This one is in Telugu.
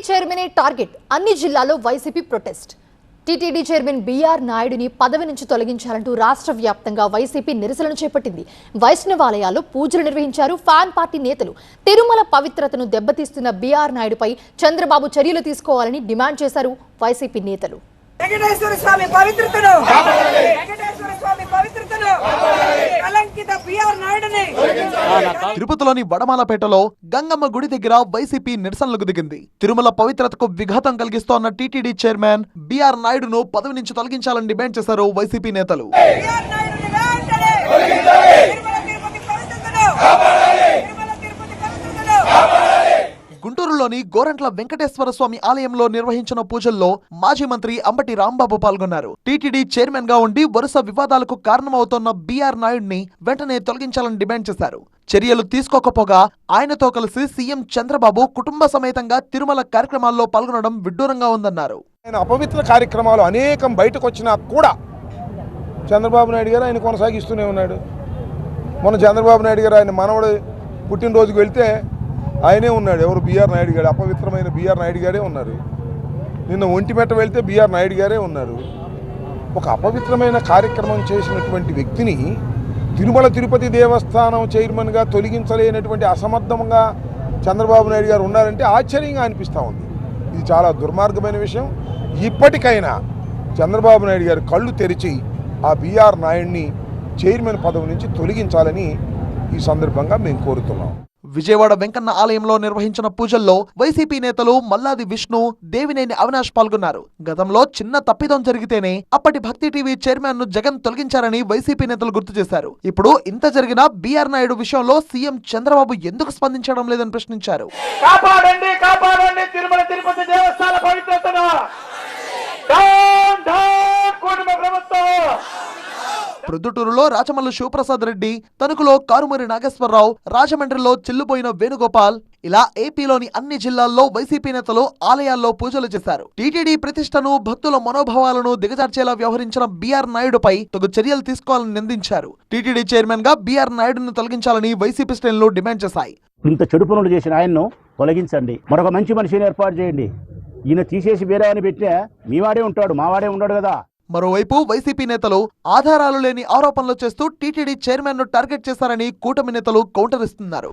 చైర్మన్ టార్గెట్ అన్ని జిల్లాల్లో YCP protest. TTD chairman BR నాయుడుని పదవి నుంచి తొలగించాలంటూ రాష్ట్ర వ్యాప్తంగా వైసీపీ నిరసనలు చేపట్టింది. వైష్ణవాలయాల్లో పూజలు నిర్వహించారు ఫ్యాన్ పార్టీ నేతలు. తిరుమల పవిత్రతను దెబ్బతీస్తున్న బీఆర్ నాయుడుపై చంద్రబాబు చర్యలు తీసుకోవాలని డిమాండ్ చేశారు వైసీపీ నేతలు. వెంకటేశ్వర స్వామి పవిత్రతను వెంకటేశ్వర స్వామి పవిత్రతను కలంకిత బీఆర్ నాయుడుని. తిరుపతిలోని వడమాలపేటలో గంగమ్మ గుడి దగ్గర వైసీపీ నిరసనలకు దిగింది. తిరుమల పవిత్రతకు విఘాతం కలిగిస్తోన్న టీటీడీ చైర్మన్ బీఆర్ నాయుడును పదవి నుంచి తొలగించాలని డిమాండ్ చేశారు వైసీపీ నేతలు. గుంటూరులోని గోరంట్ల వెంకటేశ్వర స్వామి ఆలయంలో నిర్వహించిన పూజల్లో మాజీ మంత్రి అంబటి రాంబాబు పాల్గొన్నారు. టీటీడీ చైర్మన్ గా ఉండి వరుస వివాదాలకు కారణమవుతోన్న బీఆర్ నాయుడిని వెంటనే తొలగించాలని డిమాండ్ చేశారు. చర్యలు తీసుకోకపోగా ఆయనతో కలిసి సీఎం చంద్రబాబు కుటుంబ సమేతంగా తిరుమల కార్యక్రమాల్లో పాల్గొనడం విడ్డూరంగా ఉందన్నారు. అపవిత్ర కార్యక్రమాలు అనేకం బయటకు వచ్చినా కూడా చంద్రబాబు నాయుడు గారు ఆయన కొనసాగిస్తూనే ఉన్నాడు. మొన్న చంద్రబాబు నాయుడు గారు ఆయన మనవడు పుట్టినరోజుకు వెళ్తే ఆయనే ఉన్నాడు. ఎవరు? బీఆర్ నాయుడు గారు. అపవిత్రమైన బీఆర్ నాయుడు గారే ఉన్నారు. నిన్న ఒంటిమెట్ట వెళ్తే బీఆర్ నాయుడు గారే ఉన్నారు. ఒక అపవిత్రమైన కార్యక్రమం చేసినటువంటి వ్యక్తిని తిరుమల తిరుపతి దేవస్థానం చైర్మన్గా తొలగించలేనటువంటి అసమర్థంగా చంద్రబాబు నాయుడు గారు ఉన్నారంటే ఆశ్చర్యంగా అనిపిస్తూ ఉంది. ఇది చాలా దుర్మార్గమైన విషయం. ఇప్పటికైనా చంద్రబాబు నాయుడు గారు కళ్ళు తెరిచి ఆ బీఆర్ నాయుడిని చైర్మన్ పదవి నుంచి తొలగించాలని ఈ సందర్భంగా మేము కోరుతున్నాం. విజయవాడ వెంకన్న ఆలయంలో నిర్వహించిన పూజల్లో వైసీపీ నేతలు మల్లాది విష్ణు, దేవినేని అవినాష్ పాల్గొన్నారు. గతంలో చిన్న తప్పిదం జరిగితేనే అప్పటి భక్తి టీవీ చైర్మన్ ను జగన్ తొలగించారని వైసీపీ నేతలు గుర్తు చేశారు. ఇప్పుడు ఇంత జరిగినా బీఆర్ నాయుడు విషయంలో సీఎం చంద్రబాబు ఎందుకు స్పందించడం లేదని ప్రశ్నించారు. కాపాడండి కాపాడండి తిరుమల తిరుపతి దేవస్థాన పవిత్రతను. ప్రొద్దుటూరులో రాచమల్లు శివప్రసాద్ రెడ్డి, తణుకులో కారుమూరి నాగేశ్వరరావు, రాజమండ్రిలో చిల్లుపోయిన వేణుగోపాల్, ఇలా ఏపీలోని అన్ని జిల్లాల్లో వైసీపీ నేతలు ఆలయాల్లో పూజలు చేశారు. టీటీడీ ప్రతిష్టను, భక్తుల మనోభావాలను దిగజార్చేలా వ్యవహరించిన బీఆర్ నాయుడుపై తగు చర్యలు తీసుకోవాలని నిందించారు. టీటీడీ చైర్మన్ గా బీఆర్ నాయుడును తొలగించాలని వైసీపీ శ్రేణులు డిమాండ్ చేశాయి. ఇంత చెడు పనులు చేసిన ఆయన్ను తొలగించండి, మరొక మంచి మనిషిని ఏర్పాటు చేయండి. ఈయన తీసేసి వేరే అని పెట్టినా మీవాడే ఉంటాడు, మావాడే ఉన్నాడు కదా. మరోవైపు వైసీపీ నేతలు ఆధారాలు లేని ఆరోపణలు చేస్తూ టీటీడీ చైర్మన్ ను టార్గెట్ చేశారని కూటమి నేతలు కౌంటర్ ఇస్తున్నారు.